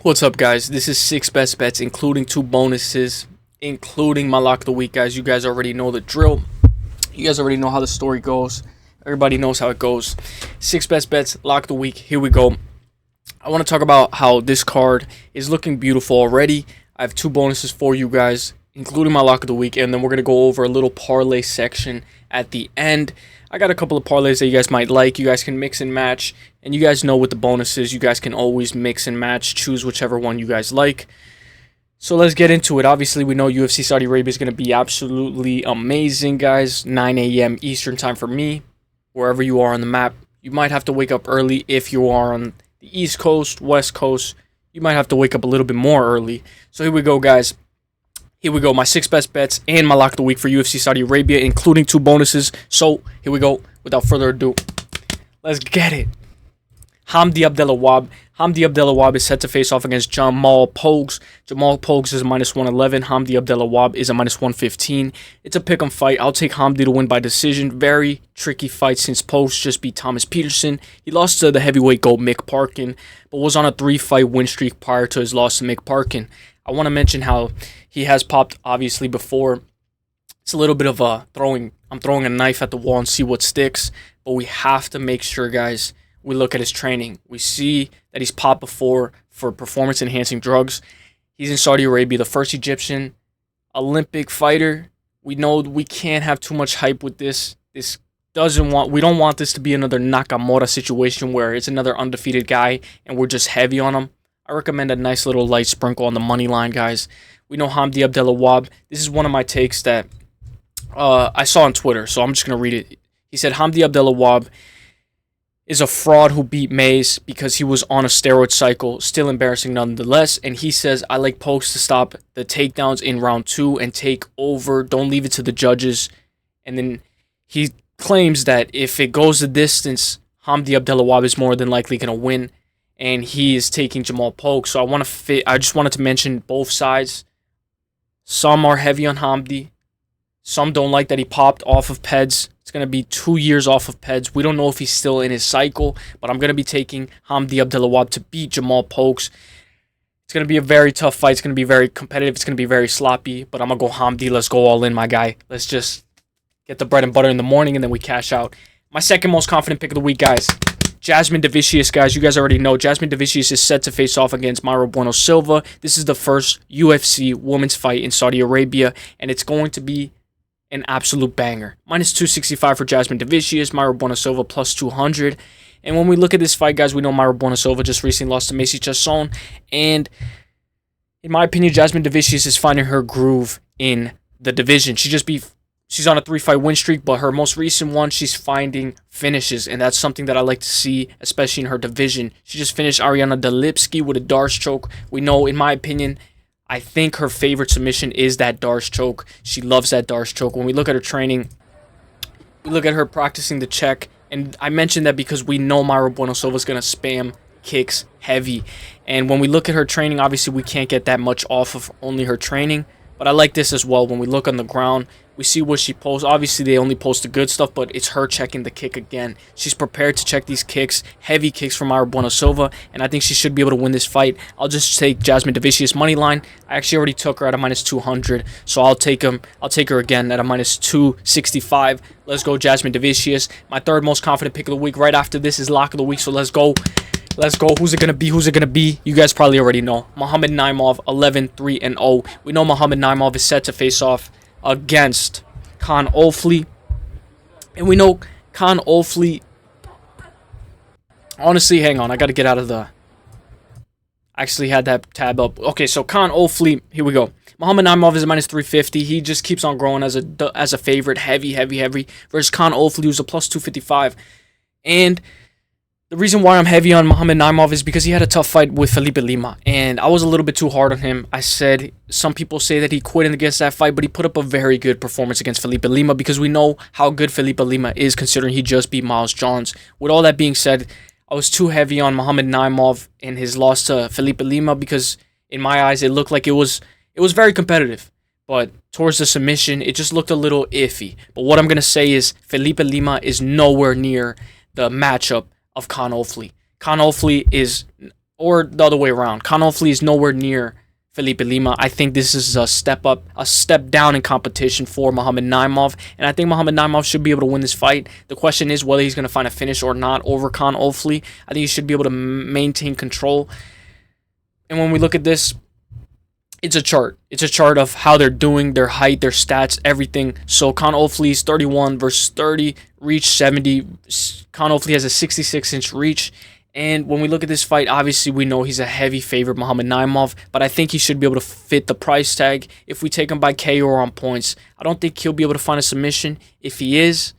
What's up, guys? This is 6 best bets, including 2 bonuses, including my lock of the week, guys. You guys already know the drill. You guys already know how the story goes. Everybody knows how it goes. 6 best bets, lock of the week. Here we go. I want to talk about how this card is looking beautiful already. I have 2 bonuses for you guys, including my lock of the week, and then we're going to go over a little parlay section at the end. I got a couple of parlays that you guys might like. You guys can mix and match, and you guys know with the bonuses, you guys can always mix and match, choose whichever one you guys like. So let's get into it. Obviously, we know UFC Saudi Arabia is going to be absolutely amazing, guys. 9 a.m. Eastern time for me, wherever you are on the map. You might have to wake up early if you are on the East Coast, West Coast. You might have to wake up a little bit more early. So here we go, guys. Here we go, my 6 best bets and my lock of the week for UFC Saudi Arabia, including 2 bonuses. So, here we go. Without further ado, let's get it. Hamdi Abdelawab. Hamdi Abdelawab is set to face off against Jamal Pogues. Jamal Pogues is a -111. Hamdi Abdelawab is a -115. It's a pick'em fight. I'll take Hamdi to win by decision. Very tricky fight since Pogues just beat Thomas Peterson. He lost to the heavyweight GOAT Mick Parkin, but was on a 3-fight win streak prior to his loss to Mick Parkin. I want to mention how he has popped, obviously, before. It's a little bit of a I'm throwing a knife at the wall and see what sticks. But we have to make sure, guys, we look at his training. We see that he's popped before for performance-enhancing drugs. He's in Saudi Arabia, the first Egyptian Olympic fighter. We know we can't have too much hype with this. We don't want this to be another Nakamura situation where it's another undefeated guy and we're just heavy on him. I recommend a nice little light sprinkle on the money line, guys. We know Hamdi Abdelawab. This is one of my takes that I saw on Twitter, so I'm just going to read it. He said, Hamdi Abdelawab is a fraud who beat Mays because he was on a steroid cycle. Still embarrassing nonetheless. And he says, I like Pokes to stop the takedowns in round 2 and take over. Don't leave it to the judges. And then he claims that if it goes the distance, Hamdi Abdelawab is more than likely going to win. And he is taking Jamal Pogues. So I just wanted to mention both sides. Some are heavy on Hamdi. Some don't like that he popped off of PEDs. It's going to be 2 years off of PEDs. We don't know if he's still in his cycle, but I'm going to be taking Hamdi Abdelawab to beat Jamal Pogues. It's going to be a very tough fight. It's going to be very competitive. It's going to be very sloppy, but I'm going to go Hamdi. Let's go all in, my guy. Let's just get the bread and butter in the morning, and then we cash out. My second most confident pick of the week, guys. Jasmine Davicius, guys, you guys already know. Jasmine Davicius is set to face off against Mayra Bueno Silva. This is the first UFC women's fight in Saudi Arabia, and it's going to be an absolute banger. -265 for Jasmine Davicius, Mayra Bueno Silva +200. And when we look at this fight, guys, we know Mayra Bueno Silva just recently lost to Macy Chiasson, and in my opinion, Jasmine Davicius is finding her groove in the division. She's on a 3-fight win streak, but her most recent one, she's finding finishes, and that's something that I like to see, especially in her division. She just finished Ariana Delipsky with a Darce choke. We know, in my opinion, I think her favorite submission is that Darce choke. She loves that Darce choke. When we look at her training, we look at her practicing the check, and I mentioned that because we know Mayra Bueno Silva is going to spam kicks heavy. And when we look at her training, obviously we can't get that much off of only her training. But I like this as well. When we look on the ground, we see what she posts. Obviously, they only post the good stuff, but it's her checking the kick again. She's prepared to check these kicks, heavy kicks from Mayra Bueno Silva, and I think she should be able to win this fight. I'll just take Jasmine Davicius money line. I actually already took her at a -200, so I'll take her again at a -265. Let's go, Jasmine Davicius. My third most confident pick of the week. Right after this is lock of the week, so let's go. Let's go. Who's it going to be? Who's it going to be? You guys probably already know. Muhammad Naimov, 11-3-0. We know Muhammad Naimov is set to face off against Khan Olfley. And we know Khan Olfley... Honestly, hang on. I got to get out of the... I actually had that tab up. Okay, so Khan Olfley. Here we go. Muhammad Naimov is a -350. He just keeps on growing as a favorite. Heavy. Versus Khan Olfley, who's a +255. And... the reason why I'm heavy on Muhammad Naimov is because he had a tough fight with Felipe Lima, and I was a little bit too hard on him. I said some people say that he quit against that fight, but he put up a very good performance against Felipe Lima because we know how good Felipe Lima is considering he just beat Miles Johns. With all that being said, I was too heavy on Muhammad Naimov and his loss to Felipe Lima because in my eyes it looked like it was very competitive. But towards the submission, it just looked a little iffy. But what I'm going to say is Felipe Lima is nowhere near the matchup of Khan Olfley. Khan Olfley is or the other way around. Khan Ofli is nowhere near Felipe Lima. I think this is a step up, a step down in competition for Muhammad Naimov, and I think Muhammad Naimov should be able to win this fight. The question is whether he's going to find a finish or not over Khan Ofli. I think he should be able to maintain control. And when we look at this, it's a chart. It's a chart of how they're doing, their height, their stats, everything. So Khan Ofli's 31 versus 30, reach 70. Khan Ofli has a 66-inch reach. And when we look at this fight, obviously we know he's a heavy favorite, Muhammad Naimov, but I think he should be able to fit the price tag if we take him by KO or on points. I don't think he'll be able to find a submission. If he is,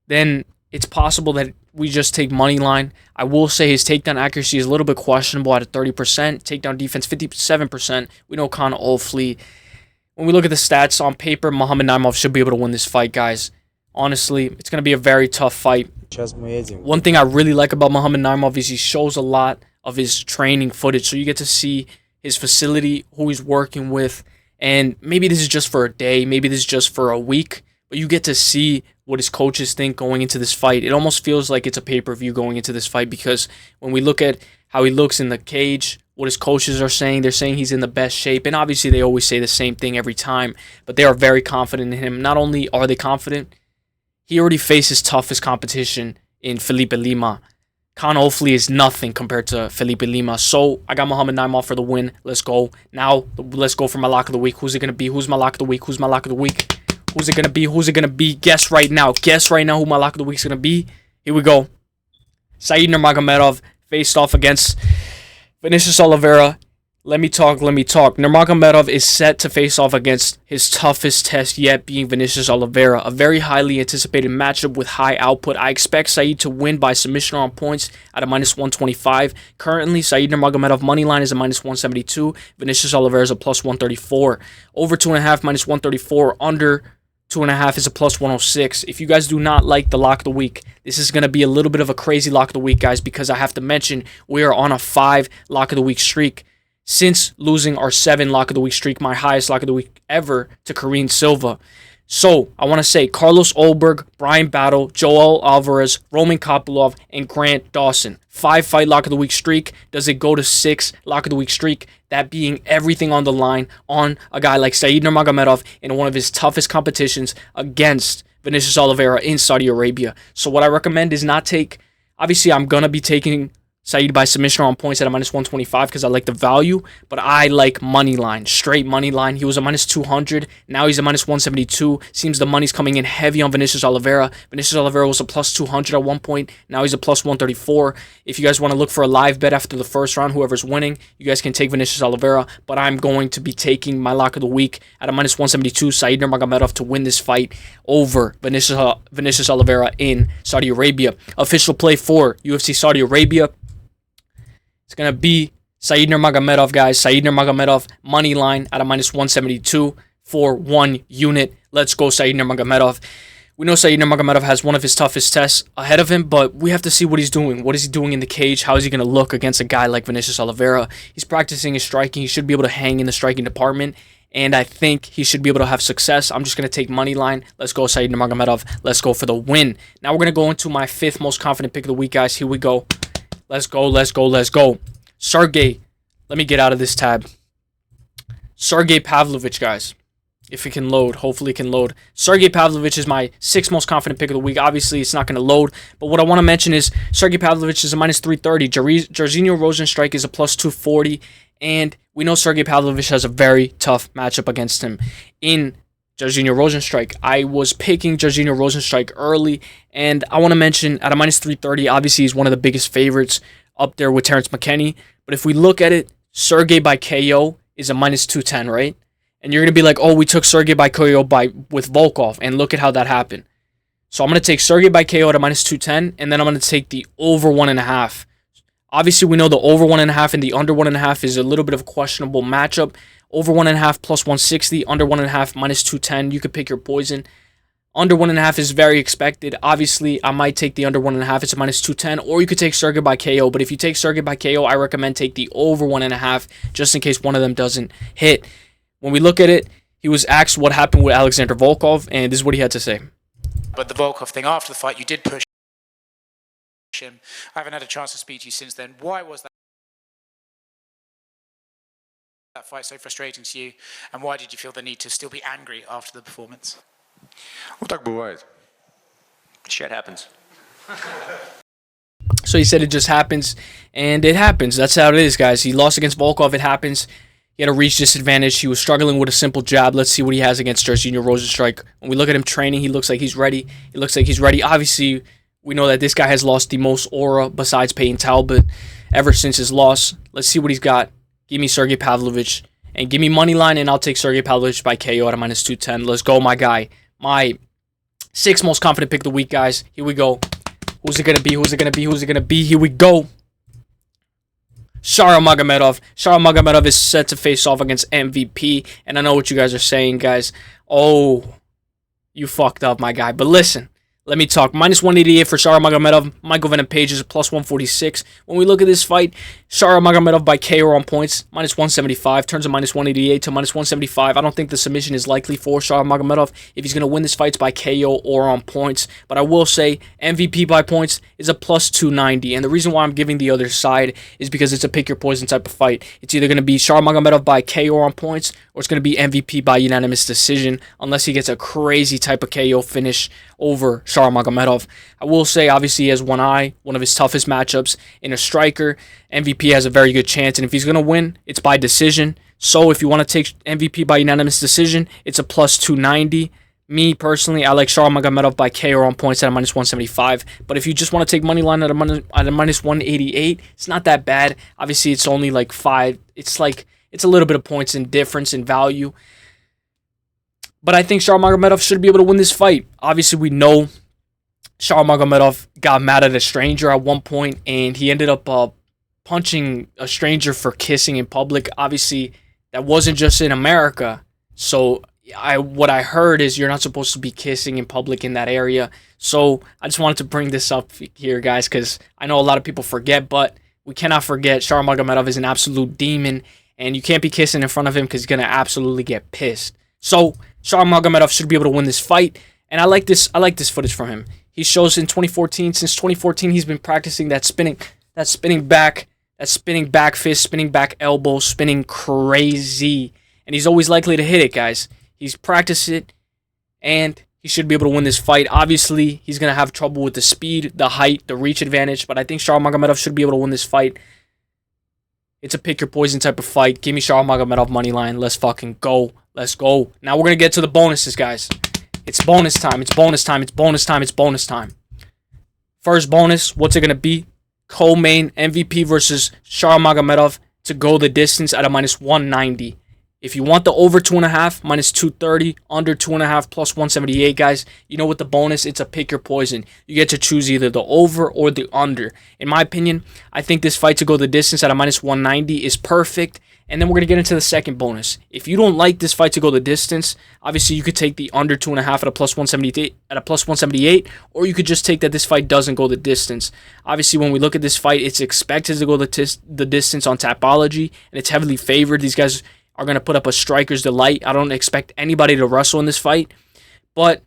then it's possible that we just take money line. I will say his takedown accuracy is a little bit questionable at a 30%. Takedown defense, 57%. We know Khan Ofli. When we look at the stats on paper, Muhammad Naimov should be able to win this fight, guys. Honestly, it's going to be a very tough fight. One thing I really like about Muhammad Naimov is he shows a lot of his training footage. So you get to see his facility, who he's working with. And maybe this is just for a day. Maybe this is just for a week. But you get to see what his coaches think going into this fight. It almost feels like it's a pay-per-view going into this fight, because when we look at how he looks in the cage, what his coaches are saying, they're saying he's in the best shape. And obviously they always say the same thing every time. But they are very confident in him. Not only are they confident, he already faces toughest competition in Felipe Lima. Khan Ofli is nothing compared to Felipe Lima. So I got Muhammad Naimov for the win. Let's go. Now, let's go for my lock of the week. Who's it going to be? Who's my lock of the week? Who's my lock of the week? Who's it going to be? Who's it going to be? Guess right now. Guess right now who my lock of the week is going to be. Here we go. Said Nurmagomedov faced off against Vinicius Oliveira. Let me talk. Nurmagomedov is set to face off against his toughest test yet, being Vinicius Oliveira. A very highly anticipated matchup with high output. I expect Said to win by submission on points at a -125. Currently, Said Nurmagomedov money line is a -172. Vinicius Oliveira is a +134. Over 2.5, -134. Under 2.5 is a +106. If you guys do not like the lock of the week, this is going to be a little bit of a crazy lock of the week, guys, because I have to mention we are on a 5 lock of the week streak. Since losing our 7 lock of the week streak, my highest lock of the week ever, to Karine Silva. So, I want to say Carlos Ulberg, Brian Battle, Joel Alvarez, Roman Kopylov, and Grant Dawson. 5-fight lock of the week streak. Does it go to 6 lock of the week streak? That being everything on the line on a guy like Said Nurmagomedov in one of his toughest competitions against Vinicius Oliveira in Saudi Arabia. So what I recommend is not take... Obviously, I'm going to be taking Said by submission on points at a -125 because I like the value, but I like money line, straight money line. He was a -200, now he's a -172. Seems the money's coming in heavy on Vinicius Oliveira. Vinicius Oliveira was a +200 at one point, now he's a +134. If you guys want to look for a live bet after the first round, whoever's winning, you guys can take Vinicius Oliveira, but I'm going to be taking my lock of the week at a -172, Said Nurmagomedov to win this fight over Vinicius Oliveira in Saudi Arabia. Official play for UFC Saudi Arabia. It's going to be Said Nurmagomedov, guys. Said Nurmagomedov, money line at a -172 for 1 unit. Let's go, Said Nurmagomedov. We know Said Nurmagomedov has one of his toughest tests ahead of him, but we have to see what he's doing. What is he doing in the cage? How is he going to look against a guy like Vinicius Oliveira? He's practicing his striking. He should be able to hang in the striking department, and I think he should be able to have success. I'm just going to take money line. Let's go, Said Nurmagomedov. Let's go for the win. Now we're going to go into my 5th most confident pick of the week, guys. Here we go. Let's go, let's go, let's go. Sergey, let me get out of this tab. Sergey Pavlovich, guys. If it can load, hopefully it can load. Sergey Pavlovich is my 6th most confident pick of the week. Obviously, it's not going to load. But what I want to mention is Sergey Pavlovich is a -330. Jairzinho Rozenstruik is a +240. And we know Sergey Pavlovich has a very tough matchup against him in Jairzinho Rozenstruik. I was picking Jairzinho Rozenstruik early, and I want to mention at a -330, obviously he's one of the biggest favorites up there with Terrence McKinney. But if we look at it, Sergey by KO is a -210, right? And you're going to be like, oh, we took Sergey by KO with Volkov, and look at how that happened. So I'm going to take Sergey by KO at a -210, and then I'm going to take the over 1.5. Obviously, we know the over 1.5 and the under 1.5 is a little bit of a questionable matchup. Over 1.5 +160, under 1.5 -210. You could pick your poison. Under 1.5 is very expected. Obviously, I might take the under 1.5. It's a -210. Or you could take Sergey by KO. But if you take Sergey by KO, I recommend take the over 1.5 just in case one of them doesn't hit. When we look at it, he was asked what happened with Alexander Volkov, and this is what he had to say. But the Volkov thing after the fight, you did push him. I haven't had a chance to speak to you since then. Why was that? that fight so frustrating to you? And why did you feel the need to still be angry after the performance? Ну так бывает. Shit happens. So he said it just happens, and it happens. That's how it is, guys. He lost against Volkov. It happens. He had a reach disadvantage. He was struggling with a simple jab. Let's see what he has against Jairzinho Rozenstruik. When we look at him training, he looks like he's ready. He looks like he's ready. Obviously, we know that this guy has lost the most aura besides Payton Talbot ever since his loss. Let's see what he's got. Give me Sergey Pavlovich. And give me money line, and I'll take Sergey Pavlovich by KO at a minus 210. Let's go, my guy. My sixth most confident pick of the week, guys. Here we go. Who's it going to be? Who's it going to be? Who's it going to be? Here we go. Sharyl Magomedov. Sharyl Magomedov is set to face off against MVP. And I know what you guys are saying, guys. Oh, you fucked up, my guy. But listen, let me talk. Minus 188 for Sharyl Magomedov. Michael Venom Page is a plus 146. When we look at this fight, Sharyl Magomedov by KO on points, minus 175. Turns a minus 188 to minus 175. I don't think the submission is likely for Sharyl Magomedov. If he's going to win this fight, it's by KO or on points. But I will say MVP by points is a plus 290. And the reason why I'm giving the other side is because it's a pick your poison type of fight. It's either going to be Sharyl Magomedov by KO on points, or it's going to be MVP by unanimous decision, unless he gets a crazy type of KO finish over Sharyl Magomedov. I will say, obviously, he has one eye, one of his toughest matchups in a striker. MVP has a very good chance, and if he's going to win, it's by decision. So if you want to take MVP by unanimous decision, it's a plus 290. Me, personally, I like Sharyl Magomedov by KO on points at a minus 175. But if you just want to take money line at a minus 188, it's not that bad. Obviously, it's only like 5. It's a little bit of points in difference in value. But I think Sharyl Magomedov should be able to win this fight. Obviously, we know Sharyl Magomedov got mad at a stranger at one point, and he ended up punching a stranger for kissing in public. Obviously, that wasn't just in America. So what I heard is you're not supposed to be kissing in public in that area. So I just wanted to bring this up here, guys, because I know a lot of people forget, but we cannot forget Sharyl Magomedov is an absolute demon, and you can't be kissing in front of him because he's going to absolutely get pissed. So Sharyl Magomedov should be able to win this fight, and I like this footage from him. He shows in 2014, since 2014, he's been practicing that spinning back fist, spinning back elbow, spinning crazy, and he's always likely to hit it, guys. He's practiced it, and he should be able to win this fight. Obviously, he's going to have trouble with the speed, the height, the reach advantage, but I think Sharyl Magomedov should be able to win this fight. It's a pick your poison type of fight. Give me Sharyl Magomedov money line. Let's fucking go. Let's go. Now we're going to get to the bonuses, guys. It's bonus time. It's bonus time. It's bonus time. It's bonus time. First bonus, what's it going to be? Co-main MVP versus Sharyl Magomedov to go the distance at a minus 190. If you want the over 2.5, minus 230, under 2.5, plus 178, guys, you know with the bonus, it's a pick your poison. You get to choose either the over or the under. In my opinion, I think this fight to go the distance at a minus 190 is perfect. And then we're going to get into the second bonus. If you don't like this fight to go the distance, obviously you could take the under 2.5 at a plus 178, or you could just take that this fight doesn't go the distance. Obviously, when we look at this fight, it's expected to go the distance on Tapology, and it's heavily favored. These guys are going to put up a striker's delight. I don't expect anybody to wrestle in this fight. But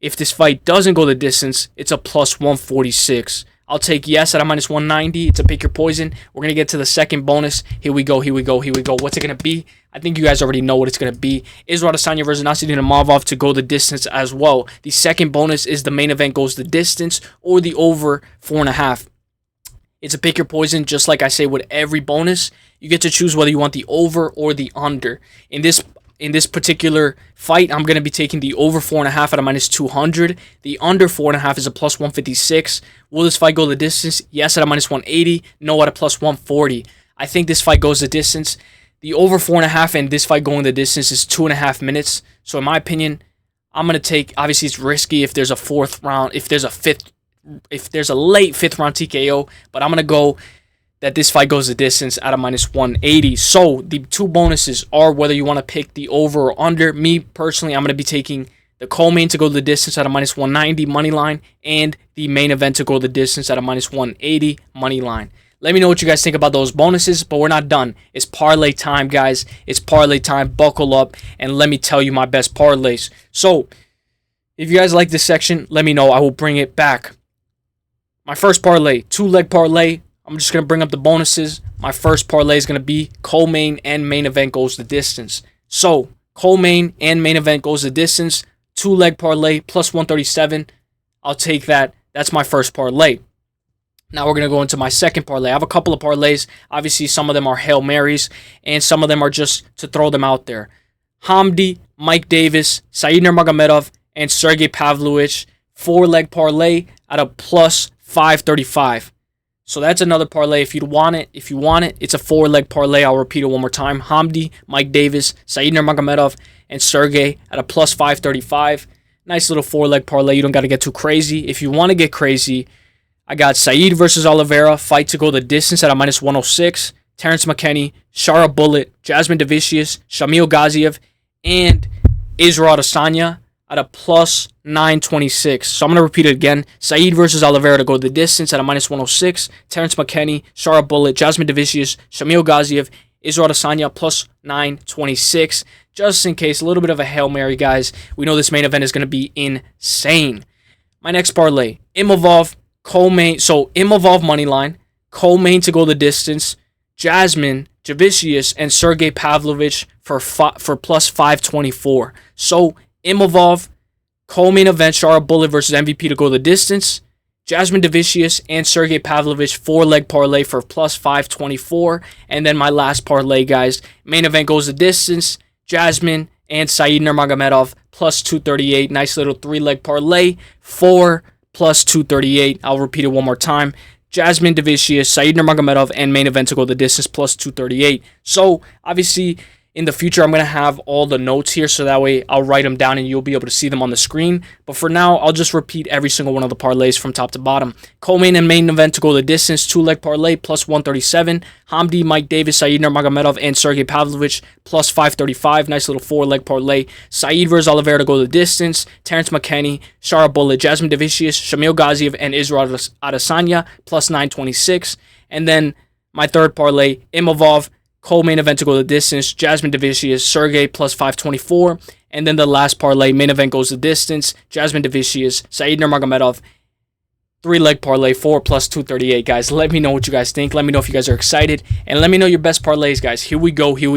if this fight doesn't go the distance, it's a plus 146. I'll take yes at a minus 190. It's a pick your poison. We're going to get to the second bonus. Here we go, here we go, here we go. What's it going to be? I think you guys already know what it's going to be. Israel Adesanya versus Imavov to go the distance as well. The second bonus is the main event goes the distance or the over 4.5. It's a pick your poison, just like I say with every bonus. You get to choose whether you want the over or the under. In this particular fight, I'm going to be taking the over 4.5 at a minus 200. The under 4.5 is a plus 156. Will this fight go the distance? Yes at a minus 180. No at a plus 140. I think this fight goes the distance. The over 4.5 and this fight going the distance is 2.5 minutes. So in my opinion, I'm going to take, obviously it's risky if there's a fourth round, if there's a late fifth round TKO, but I'm going to go that this fight goes the distance at a minus 180. So the two bonuses are whether you want to pick the over or under. Me, personally, I'm going to be taking the co-main to go the distance at a minus 190 money line and the main event to go the distance at a minus 180 money line. Let me know what you guys think about those bonuses, but we're not done. It's parlay time, guys. It's parlay time. Buckle up, and let me tell you my best parlays. So if you guys like this section, let me know. I will bring it back. My first parlay, 2-leg parlay. I'm just going to bring up the bonuses. My first parlay is going to be co-main and main event goes the distance. So, co-main and main event goes the distance. 2-leg parlay plus 137. I'll take that. That's my first parlay. Now we're going to go into my second parlay. I have a couple of parlays. Obviously, some of them are Hail Marys, and some of them are just to throw them out there. Hamdi, Mike Davis, Said Nurmagomedov, and Sergey Pavlovich. 4-leg parlay at a plus 535. So that's another parlay. If you want it, it's a 4-leg parlay. I'll repeat it one more time. Hamdi, Mike Davis, Said Nurmagomedov, and Sergey at a plus 535. Nice little 4-leg parlay. You don't got to get too crazy. If you want to get crazy, I got Said versus Oliveira, fight to go the distance at a minus 106. Terrence McKinney, Shara Bullet, Jasmine Davicius, Shamil Gaziev, and Israel Adesanya at a plus 926. So I'm going to repeat it again. Said versus Oliveira to go the distance at a minus 106. Terrence McKinney, Shara Bullet, Jasmine Davicius, Shamil Gaziev, Israel Adesanya plus 926. Just in case, a little bit of a Hail Mary, guys. We know this main event is going to be insane. My next parlay, Imavov, co-main. So Imavov moneyline, co-main to go the distance. Jasmine Javicius and Sergey Pavlovich for plus 524. So Imavov, co-main event, Shara Bullet versus MVP to go the distance. Jasmine Davicius and Sergey Pavlovich, 4-leg parlay for plus 524. And then my last parlay, guys, main event goes the distance. Jasmine and Said Nurmagomedov, plus 238. Nice little 3-leg parlay for plus 238. I'll repeat it one more time. Jasmine Davicius, Said Nurmagomedov, and main event to go the distance, plus 238. So, obviously, in the future, I'm going to have all the notes here, so that way I'll write them down and you'll be able to see them on the screen. But for now, I'll just repeat every single one of the parlays from top to bottom. Co-main and main event to go the distance, 2-leg parlay, plus 137. Hamdi, Mike Davis, Said Nurmagomedov, and Sergey Pavlovich, plus 535. Nice little 4-leg parlay. Said versus Oliveira to go the distance. Terrence McKinney, Shara Bullet, Jasmine Davicius, Shamil Gaziev, and Israel Adesanya, plus 926. And then my third parlay, Imavov, co-main event to go the distance, Jasmine Davicius, Sergey plus 524. And then the last parlay, main event goes the distance, Jasmine Davicius, Said Nurmagomedov, 3-leg parlay, 4 plus 238, guys. Let me know what you guys think. Let me know if you guys are excited. And let me know your best parlays, guys. Here we go. Do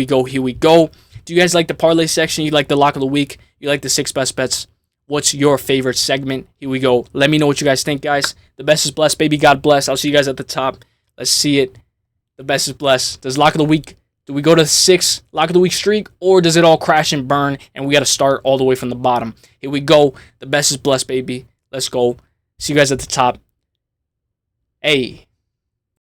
you guys like the parlay section? You like the lock of the week? You like the 6 best bets? What's your favorite segment? Here we go. Let me know what you guys think, guys. The best is blessed, baby. God bless. I'll see you guys at the top. Let's see it. The best is blessed. Does lock of the week, do we go to 6 lock of the week streak, or does it all crash and burn and we got to start all the way from the bottom? Here we go. The best is blessed, baby. Let's go. See you guys at the top. Hey.